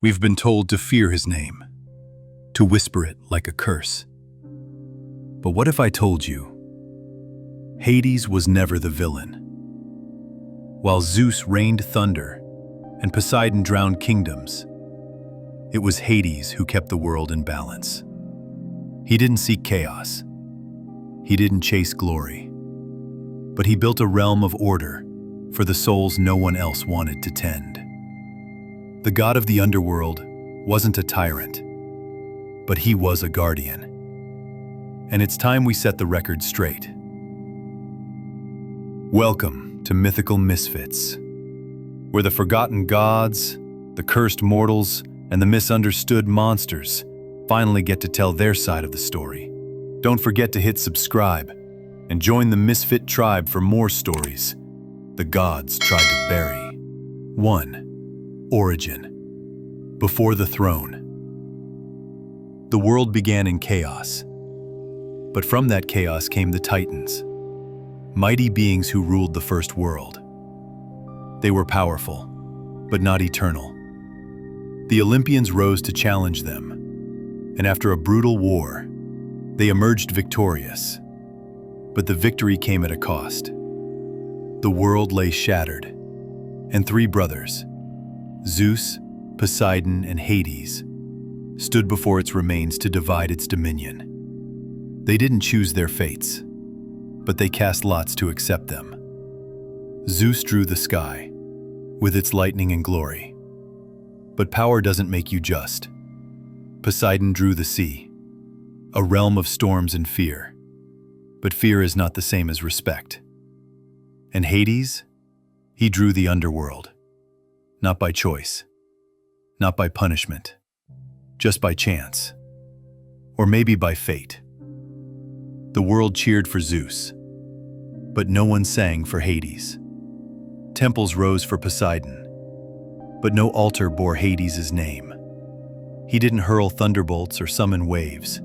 We've been told to fear his name, to whisper it like a curse. But what if I told you Hades was never the villain? While Zeus rained thunder and Poseidon drowned kingdoms, it was Hades who kept the world in balance. He didn't seek chaos. He didn't chase glory. But he built a realm of order for the souls no one else wanted to tend. The god of the underworld wasn't a tyrant, but he was a guardian. And it's time we set the record straight. Welcome to Mythical Misfits, where the forgotten gods, the cursed mortals, and the misunderstood monsters finally get to tell their side of the story. Don't forget to hit subscribe and join the Misfit tribe for more stories the gods tried to bury. 1. Origin. Before the throne. The world began in chaos, but from that chaos came the Titans, mighty beings who ruled the first world. They were powerful, but not eternal. The Olympians rose to challenge them, and after a brutal war, they emerged victorious. But the victory came at a cost. The world lay shattered, and three brothers, Zeus, Poseidon, and Hades, stood before its remains to divide its dominion. They didn't choose their fates, but they cast lots to accept them. Zeus drew the sky, with its lightning and glory. But power doesn't make you just. Poseidon drew the sea, a realm of storms and fear. But fear is not the same as respect. And Hades, he drew the underworld. Not by choice, not by punishment, just by chance, or maybe by fate. The world cheered for Zeus, but no one sang for Hades. Temples rose for Poseidon, but no altar bore Hades' name. He didn't hurl thunderbolts or summon waves,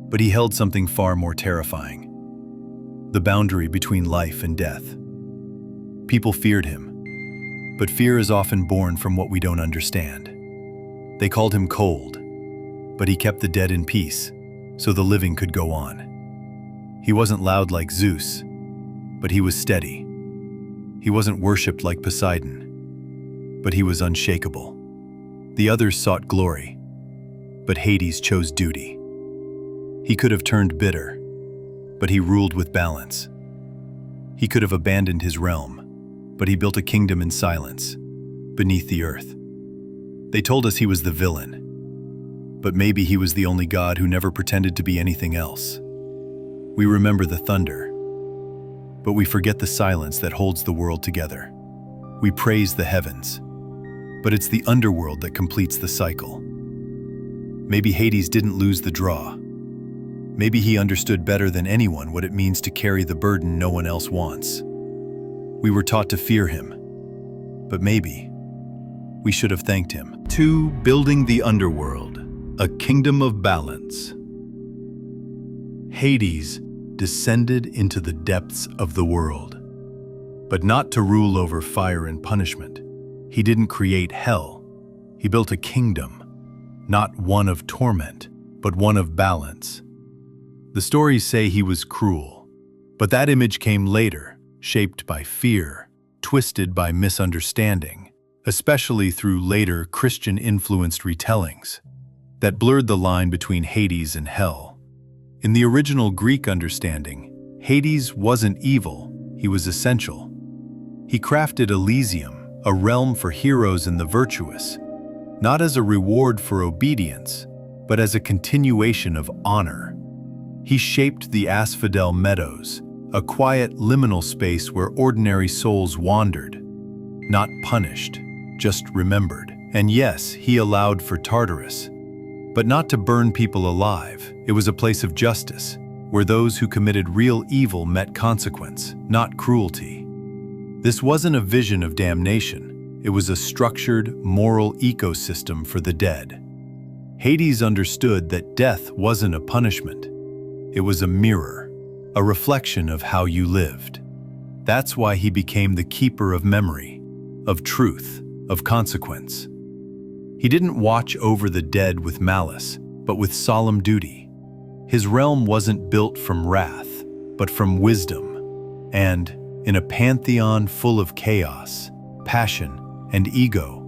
but he held something far more terrifying: the boundary between life and death. People feared him, but fear is often born from what we don't understand. They called him cold, but he kept the dead in peace, so the living could go on. He wasn't loud like Zeus, but he was steady. He wasn't worshipped like Poseidon, but he was unshakable. The others sought glory, but Hades chose duty. He could have turned bitter, but he ruled with balance. He could have abandoned his realm, but he built a kingdom in silence, beneath the earth. They told us he was the villain, but maybe he was the only god who never pretended to be anything else. We remember the thunder, but we forget the silence that holds the world together. We praise the heavens, but it's the underworld that completes the cycle. Maybe Hades didn't lose the draw. Maybe he understood better than anyone what it means to carry the burden no one else wants. We were taught to fear him, but maybe we should have thanked him. 2. Building the underworld, a kingdom of balance. Hades descended into the depths of the world, but not to rule over fire and punishment. He didn't create hell. He built a kingdom, not one of torment, but one of balance. The stories say he was cruel, but that image came later, shaped by fear, twisted by misunderstanding, especially through later Christian-influenced retellings, that blurred the line between Hades and hell. In the original Greek understanding, Hades wasn't evil, he was essential. He crafted Elysium, a realm for heroes and the virtuous, not as a reward for obedience, but as a continuation of honor. He shaped the Asphodel Meadows, a quiet liminal space where ordinary souls wandered, not punished, just remembered. And yes, he allowed for Tartarus, but not to burn people alive. It was a place of justice, where those who committed real evil met consequence, not cruelty. This wasn't a vision of damnation. It was a structured, moral ecosystem for the dead. Hades understood that death wasn't a punishment. It was a mirror, a reflection of how you lived. That's why he became the keeper of memory, of truth, of consequence. He didn't watch over the dead with malice, but with solemn duty. His realm wasn't built from wrath, but from wisdom. And in a pantheon full of chaos, passion, and ego,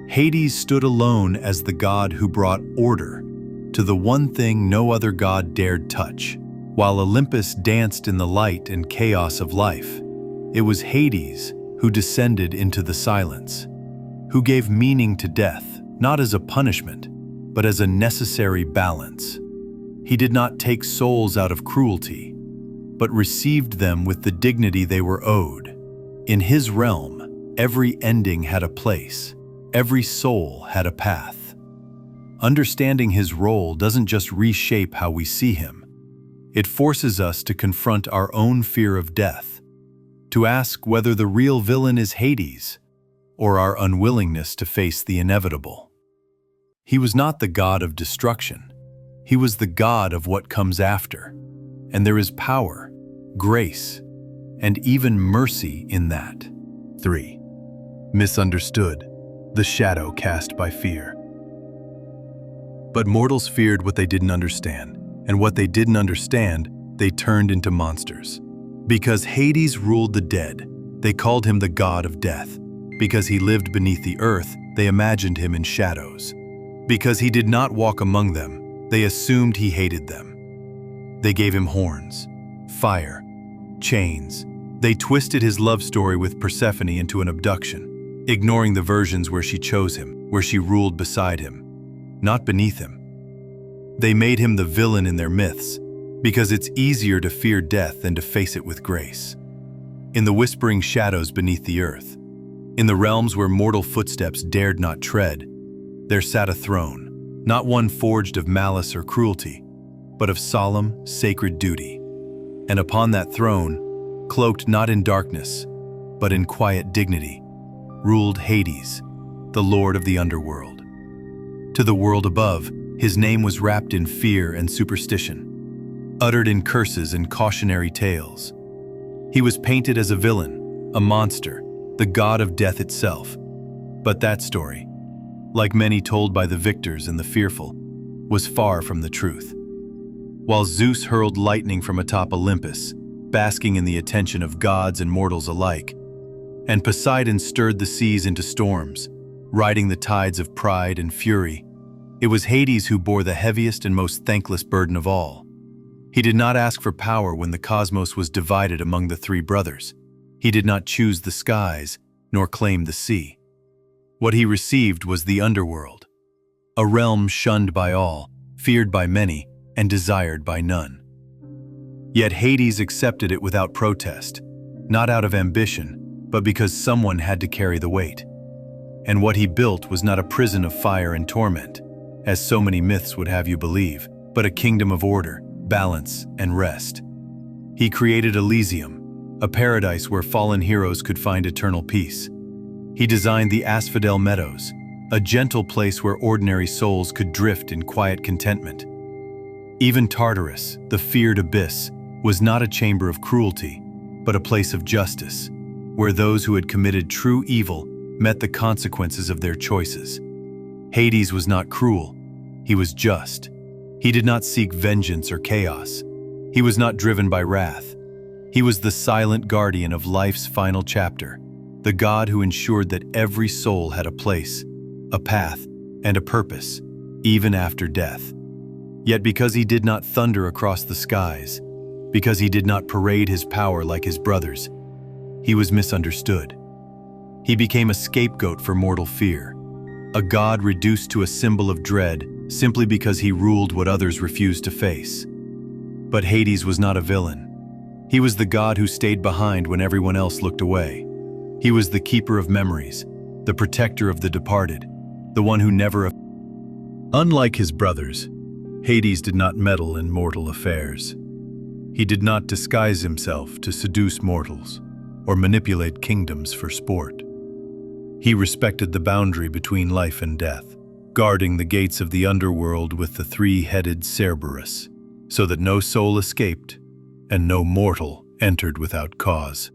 Hades stood alone as the god who brought order to the one thing no other god dared touch. While Olympus danced in the light and chaos of life, it was Hades who descended into the silence, who gave meaning to death, not as a punishment, but as a necessary balance. He did not take souls out of cruelty, but received them with the dignity they were owed. In his realm, every ending had a place, every soul had a path. Understanding his role doesn't just reshape how we see him. It forces us to confront our own fear of death, to ask whether the real villain is Hades or our unwillingness to face the inevitable. He was not the god of destruction. He was the god of what comes after. And there is power, grace, and even mercy in that. 3. Misunderstood, the shadow cast by fear. But mortals feared what they didn't understand, and what they didn't understand, they turned into monsters. Because Hades ruled the dead, they called him the god of death. Because he lived beneath the earth, they imagined him in shadows. Because he did not walk among them, they assumed he hated them. They gave him horns, fire, chains. They twisted his love story with Persephone into an abduction, ignoring the versions where she chose him, where she ruled beside him, not beneath him. They made him the villain in their myths, because it's easier to fear death than to face it with grace. In the whispering shadows beneath the earth, in the realms where mortal footsteps dared not tread, there sat a throne, not one forged of malice or cruelty, but of solemn, sacred duty. And upon that throne, cloaked not in darkness, but in quiet dignity, ruled Hades, the lord of the underworld. To the world above, his name was wrapped in fear and superstition, uttered in curses and cautionary tales. He was painted as a villain, a monster, the god of death itself. But that story, like many told by the victors and the fearful, was far from the truth. While Zeus hurled lightning from atop Olympus, basking in the attention of gods and mortals alike, and Poseidon stirred the seas into storms, riding the tides of pride and fury, it was Hades who bore the heaviest and most thankless burden of all. He did not ask for power when the cosmos was divided among the three brothers. He did not choose the skies, nor claim the sea. What he received was the underworld, a realm shunned by all, feared by many, and desired by none. Yet Hades accepted it without protest, not out of ambition, but because someone had to carry the weight. And what he built was not a prison of fire and torment, as so many myths would have you believe, but a kingdom of order, balance, and rest. He created Elysium, a paradise where fallen heroes could find eternal peace. He designed the Asphodel Meadows, a gentle place where ordinary souls could drift in quiet contentment. Even Tartarus, the feared abyss, was not a chamber of cruelty, but a place of justice, where those who had committed true evil met the consequences of their choices. Hades was not cruel, he was just. He did not seek vengeance or chaos. He was not driven by wrath. He was the silent guardian of life's final chapter, the God who ensured that every soul had a place, a path, and a purpose, even after death. Yet because he did not thunder across the skies, because he did not parade his power like his brothers, he was misunderstood. He became a scapegoat for mortal fear, a god reduced to a symbol of dread simply because he ruled what others refused to face. But Hades was not a villain. He was the god who stayed behind when everyone else looked away. He was the keeper of memories, the protector of the departed, the one who never... Unlike his brothers, Hades did not meddle in mortal affairs. He did not disguise himself to seduce mortals or manipulate kingdoms for sport. He respected the boundary between life and death, guarding the gates of the underworld with the three-headed Cerberus, so that no soul escaped and no mortal entered without cause.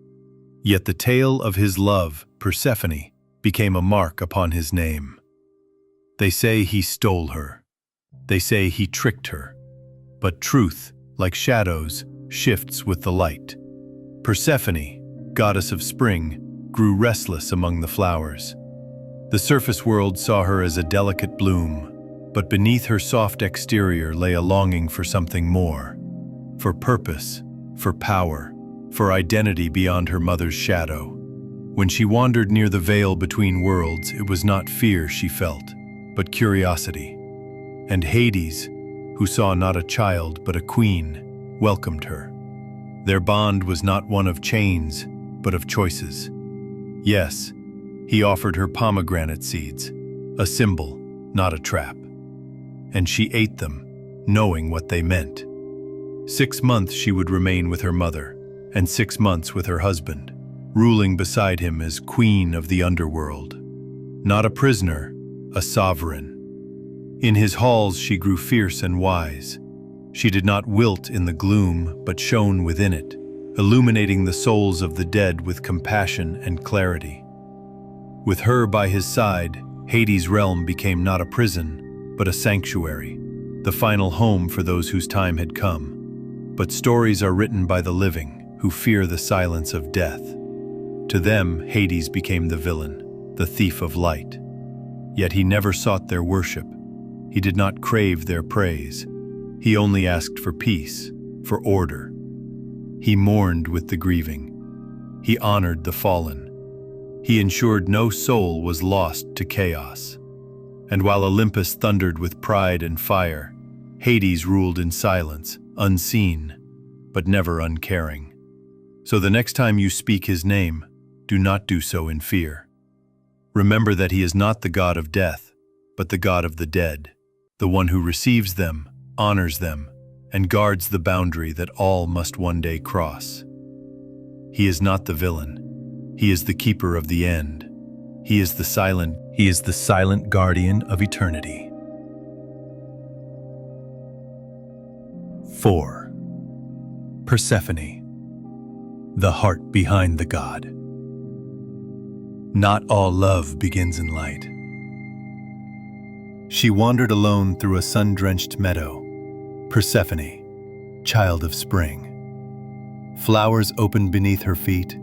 Yet the tale of his love, Persephone, became a mark upon his name. They say he stole her. They say he tricked her. But truth, like shadows, shifts with the light. Persephone, goddess of spring, grew restless among the flowers. The surface world saw her as a delicate bloom, but beneath her soft exterior lay a longing for something more. For purpose, for power, for identity beyond her mother's shadow. When she wandered near the veil between worlds, it was not fear she felt, but curiosity. And Hades, who saw not a child but a queen, welcomed her. Their bond was not one of chains, but of choices. Yes, he offered her pomegranate seeds, a symbol, not a trap. And she ate them, knowing what they meant. 6 months she would remain with her mother, and 6 months with her husband, ruling beside him as queen of the underworld. Not a prisoner, a sovereign. In his halls she grew fierce and wise. She did not wilt in the gloom, but shone within it, illuminating the souls of the dead with compassion and clarity. With her by his side, Hades' realm became not a prison, but a sanctuary, the final home for those whose time had come. But stories are written by the living, who fear the silence of death. To them, Hades became the villain, the thief of light. Yet he never sought their worship. He did not crave their praise. He only asked for peace, for order. He mourned with the grieving. He honored the fallen. He ensured no soul was lost to chaos. And while Olympus thundered with pride and fire, Hades ruled in silence, unseen, but never uncaring. So the next time you speak his name, do not do so in fear. Remember that he is not the god of death, but the god of the dead, the one who receives them, honors them, and guards the boundary that all must one day cross. He is not the villain. He is the keeper of the end. He is the silent guardian of eternity. 4. Persephone, the heart behind the god. Not all love begins in light. She wandered alone through a sun-drenched meadow. Persephone, child of spring. Flowers opened beneath her feet.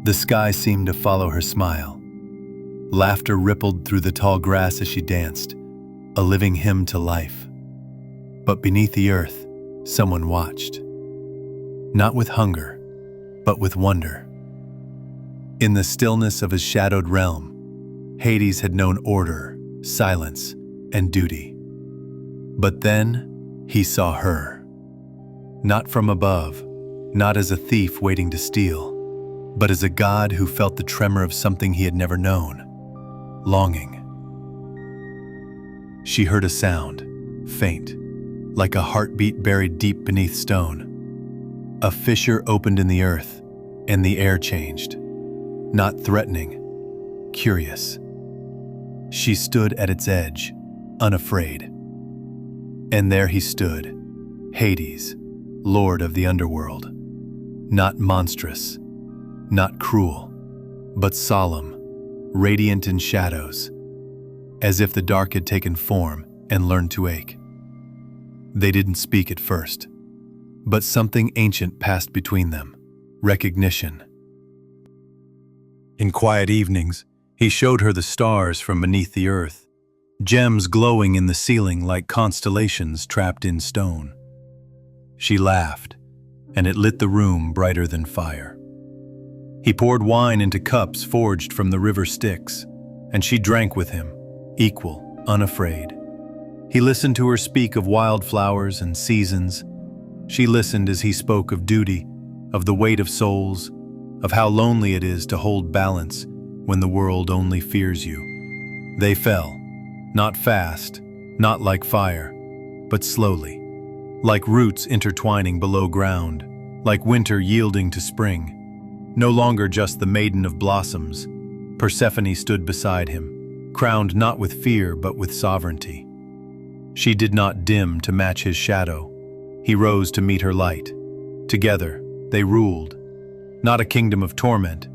The sky seemed to follow her smile. Laughter rippled through the tall grass as she danced, a living hymn to life. But beneath the earth, someone watched. Not with hunger, but with wonder. In the stillness of his shadowed realm, Hades had known order, silence, and duty. But then, he saw her. Not from above, not as a thief waiting to steal, but as a god who felt the tremor of something he had never known. Longing. She heard a sound, faint, like a heartbeat buried deep beneath stone. A fissure opened in the earth, and the air changed. Not threatening, curious. She stood at its edge, unafraid. And there he stood, Hades, lord of the underworld. Not monstrous, not cruel, but solemn, radiant in shadows, as if the dark had taken form and learned to ache. They didn't speak at first, but something ancient passed between them, recognition. In quiet evenings, he showed her the stars from beneath the earth, gems glowing in the ceiling like constellations trapped in stone. She laughed, and it lit the room brighter than fire. He poured wine into cups forged from the river Styx, and she drank with him, equal, unafraid. He listened to her speak of wildflowers and seasons. She listened as he spoke of duty, of the weight of souls, of how lonely it is to hold balance when the world only fears you. They fell, not fast, not like fire, but slowly, like roots intertwining below ground, like winter yielding to spring. No longer just the maiden of blossoms, Persephone stood beside him, crowned not with fear but with sovereignty. She did not dim to match his shadow. He rose to meet her light. Together, they ruled, not a kingdom of torment,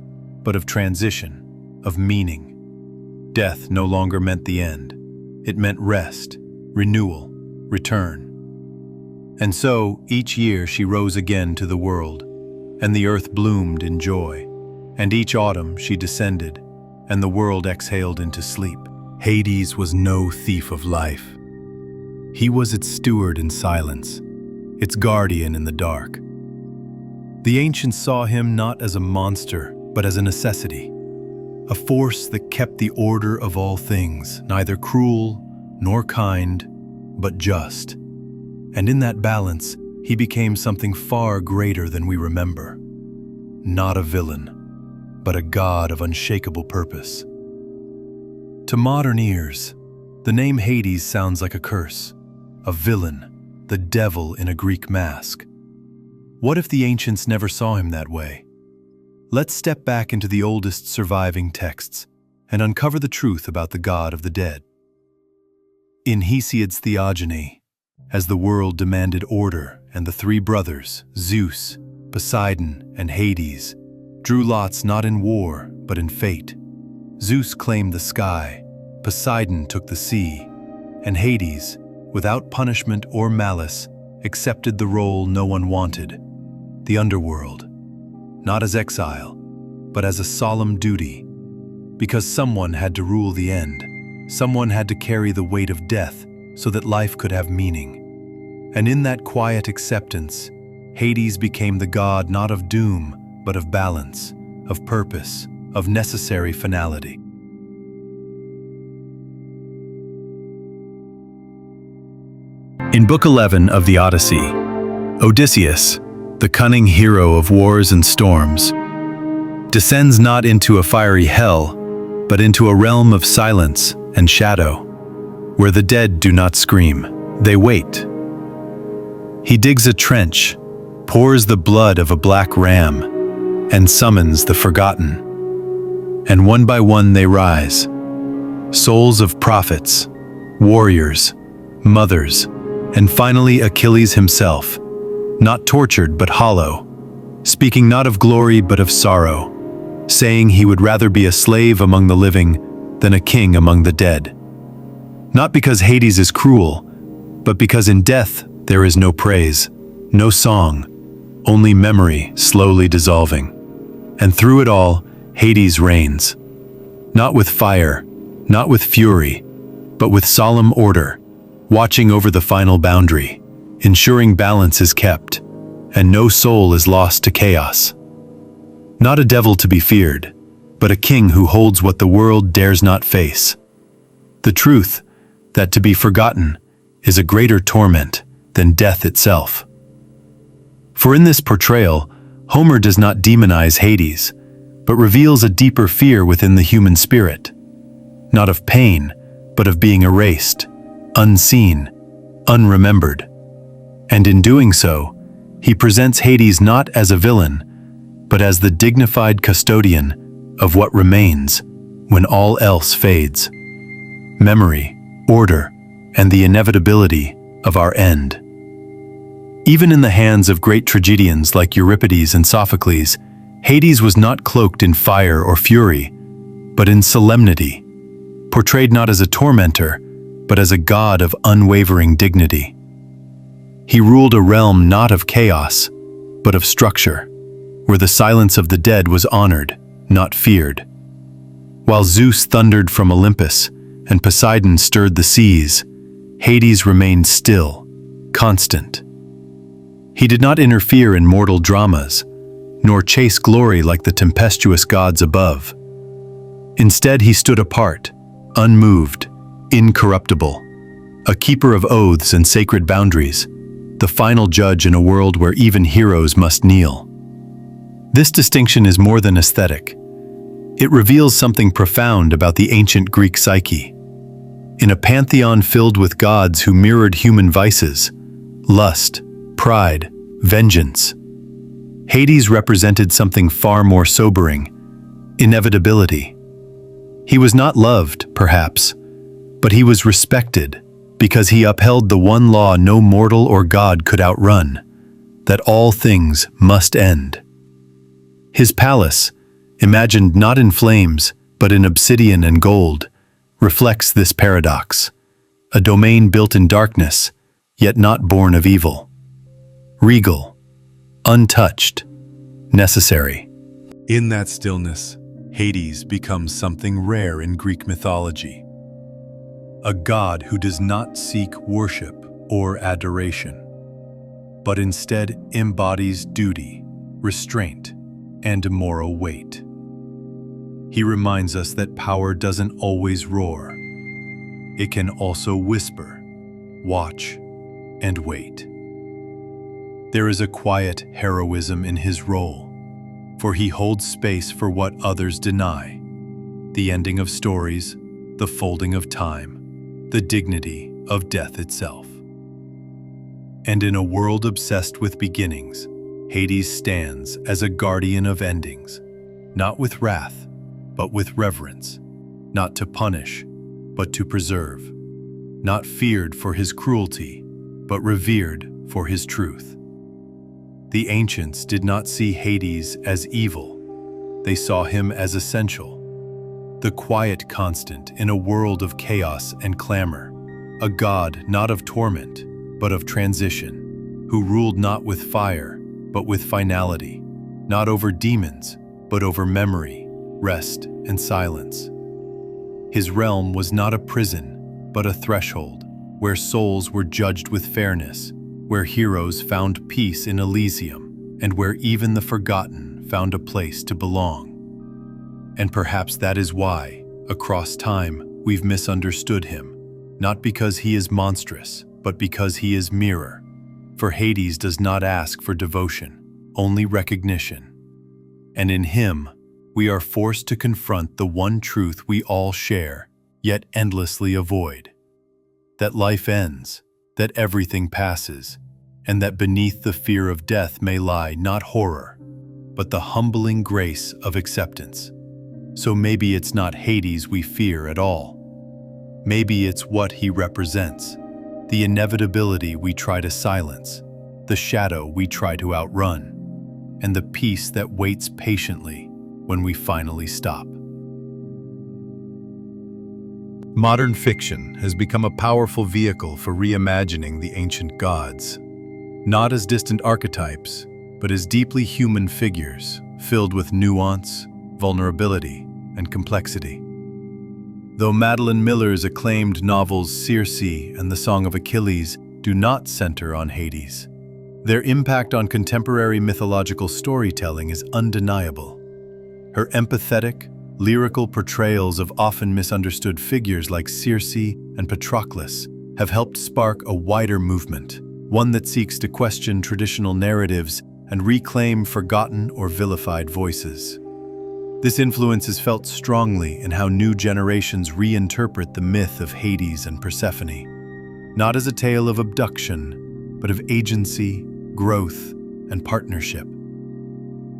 but of transition, of meaning. Death no longer meant the end. It meant rest, renewal, return. And so, each year she rose again to the world, and the earth bloomed in joy. And each autumn she descended, and the world exhaled into sleep. Hades was no thief of life. He was its steward in silence, its guardian in the dark. The ancients saw him not as a monster, but as a necessity, a force that kept the order of all things, neither cruel nor kind, but just. And in that balance, he became something far greater than we remember. Not a villain, but a god of unshakable purpose. To modern ears, the name Hades sounds like a curse, a villain, the devil in a Greek mask. What if the ancients never saw him that way? Let's step back into the oldest surviving texts and uncover the truth about the god of the dead. In Hesiod's Theogony, as the world demanded order and the three brothers, Zeus, Poseidon, and Hades, drew lots not in war, but in fate. Zeus claimed the sky, Poseidon took the sea, and Hades, without punishment or malice, accepted the role no one wanted, the Underworld, not as exile, but as a solemn duty, because someone had to rule the end, someone had to carry the weight of death so that life could have meaning. And in that quiet acceptance, Hades became the god not of doom, but of balance, of purpose, of necessary finality. In Book 11 of the Odyssey, Odysseus, the cunning hero of wars and storms, descends not into a fiery hell, but into a realm of silence and shadow, where the dead do not scream, they wait. He digs a trench, pours the blood of a black ram, and summons the forgotten. And one by one they rise, souls of prophets, warriors, mothers, and finally Achilles himself, not tortured but hollow, speaking not of glory but of sorrow, saying he would rather be a slave among the living than a king among the dead. Not because Hades is cruel, but because in death there is no praise, no song, only memory slowly dissolving. And through it all, Hades reigns, not with fire, not with fury, but with solemn order, watching over the final boundary, ensuring balance is kept, and no soul is lost to chaos. Not a devil to be feared, but a king who holds what the world dares not face. The truth that to be forgotten is a greater torment than death itself. For in this portrayal, Homer does not demonize Hades, but reveals a deeper fear within the human spirit, not of pain, but of being erased, unseen, unremembered. And in doing so, he presents Hades not as a villain, but as the dignified custodian of what remains when all else fades. Memory, order, and the inevitability of our end. Even in the hands of great tragedians like Euripides and Sophocles, Hades was not cloaked in fire or fury, but in solemnity, portrayed not as a tormentor, but as a god of unwavering dignity. He ruled a realm not of chaos, but of structure, where the silence of the dead was honored, not feared. While Zeus thundered from Olympus and Poseidon stirred the seas, Hades remained still, constant. He did not interfere in mortal dramas, nor chase glory like the tempestuous gods above. Instead, he stood apart, unmoved, incorruptible, a keeper of oaths and sacred boundaries, the final judge in a world where even heroes must kneel. This distinction is more than aesthetic. It reveals something profound about the ancient Greek psyche. In a pantheon filled with gods who mirrored human vices, lust, pride, vengeance, Hades represented something far more sobering: inevitability. He was not loved, perhaps, but he was respected because he upheld the one law no mortal or god could outrun, that all things must end. His palace, imagined not in flames, but in obsidian and gold, reflects this paradox. a domain built in darkness, yet not born of evil. Regal, untouched, necessary. In that stillness, Hades becomes something rare in Greek mythology. A god who does not seek worship or adoration, but instead embodies duty, restraint, and moral weight. He reminds us that power doesn't always roar. It can also whisper, watch, and wait. There is a quiet heroism in his role, for he holds space for what others deny: the ending of stories, the folding of time, the dignity of death itself. And in a world obsessed with beginnings, Hades stands as a guardian of endings, not with wrath, but with reverence, not to punish, but to preserve, not feared for his cruelty, but revered for his truth. The ancients did not see Hades as evil. They saw him as essential, the quiet constant in a world of chaos and clamor, a god not of torment, but of transition, who ruled not with fire, but with finality, not over demons, but over memory, rest, and silence. His realm was not a prison, but a threshold, where souls were judged with fairness, where heroes found peace in Elysium, and where even the forgotten found a place to belong. And perhaps that is why, across time, we've misunderstood him, not because he is monstrous, but because he is mirror. For Hades does not ask for devotion, only recognition. And in him, we are forced to confront the one truth we all share, yet endlessly avoid: that life ends, that everything passes, and that beneath the fear of death may lie not horror, but the humbling grace of acceptance. So maybe it's not Hades we fear at all. Maybe it's what he represents: the inevitability we try to silence, the shadow we try to outrun, and the peace that waits patiently when we finally stop. Modern fiction has become a powerful vehicle for reimagining the ancient gods, not as distant archetypes, but as deeply human figures filled with nuance, vulnerability, and complexity. Though Madeline Miller's acclaimed novels Circe and The Song of Achilles do not center on Hades, their impact on contemporary mythological storytelling is undeniable. Her empathetic, lyrical portrayals of often misunderstood figures like Circe and Patroclus have helped spark a wider movement, one that seeks to question traditional narratives and reclaim forgotten or vilified voices. This influence is felt strongly in how new generations reinterpret the myth of Hades and Persephone, not as a tale of abduction, but of agency, growth, and partnership.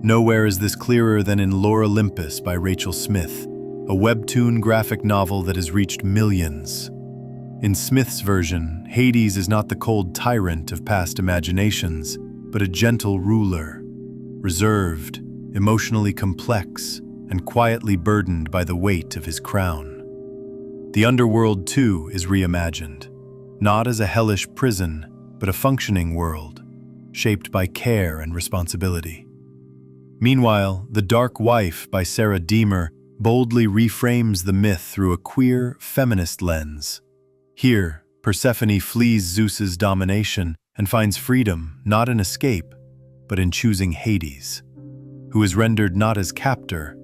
Nowhere is this clearer than in Lore Olympus by Rachel Smith, a webtoon graphic novel that has reached millions. In Smith's version, Hades is not the cold tyrant of past imaginations, but a gentle ruler, reserved, emotionally complex, and quietly burdened by the weight of his crown. The Underworld, too, is reimagined, not as a hellish prison, but a functioning world, shaped by care and responsibility. Meanwhile, The Dark Wife by Sarah Deemer boldly reframes the myth through a queer, feminist lens. Here, Persephone flees Zeus's domination and finds freedom not in escape, but in choosing Hades, who is rendered not as captor,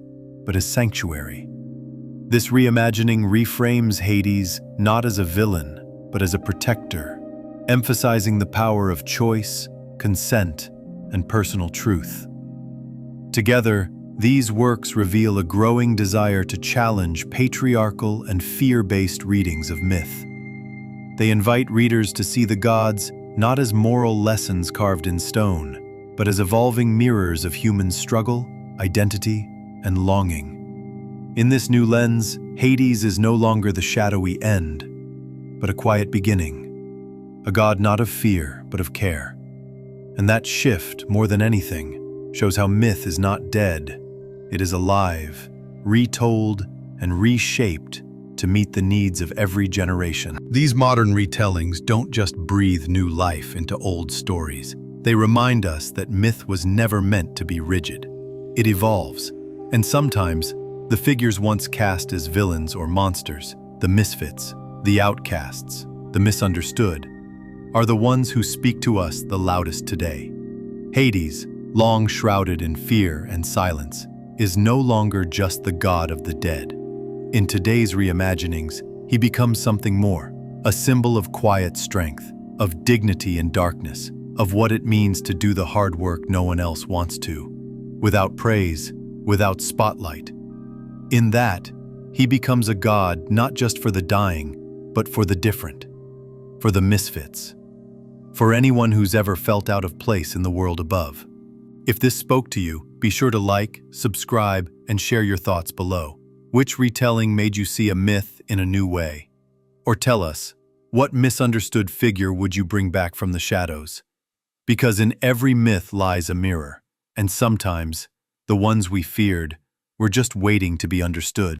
but as sanctuary. This reimagining reframes Hades not as a villain, but as a protector, emphasizing the power of choice, consent, and personal truth. Together, these works reveal a growing desire to challenge patriarchal and fear-based readings of myth. They invite readers to see the gods not as moral lessons carved in stone, but as evolving mirrors of human struggle, identity, and longing. In this new lens, Hades is no longer the shadowy end, but a quiet beginning, a god not of fear, but of care. And that shift, more than anything, shows how myth is not dead. It is alive, retold, and reshaped to meet the needs of every generation. These modern retellings don't just breathe new life into old stories. They remind us that myth was never meant to be rigid. It evolves, and sometimes the figures once cast as villains or monsters, the misfits, the outcasts, the misunderstood, are the ones who speak to us the loudest today. Hades, long shrouded in fear and silence, is no longer just the god of the dead. In today's reimaginings, he becomes something more, a symbol of quiet strength, of dignity in darkness, of what it means to do the hard work no one else wants to, without praise, without spotlight. In that, he becomes a god not just for the dying, but for the different, for the misfits, for anyone who's ever felt out of place in the world above. If this spoke to you, be sure to like, subscribe, and share your thoughts below. Which retelling made you see a myth in a new way? Or tell us, what misunderstood figure would you bring back from the shadows? Because in every myth lies a mirror, and sometimes, the ones we feared were just waiting to be understood.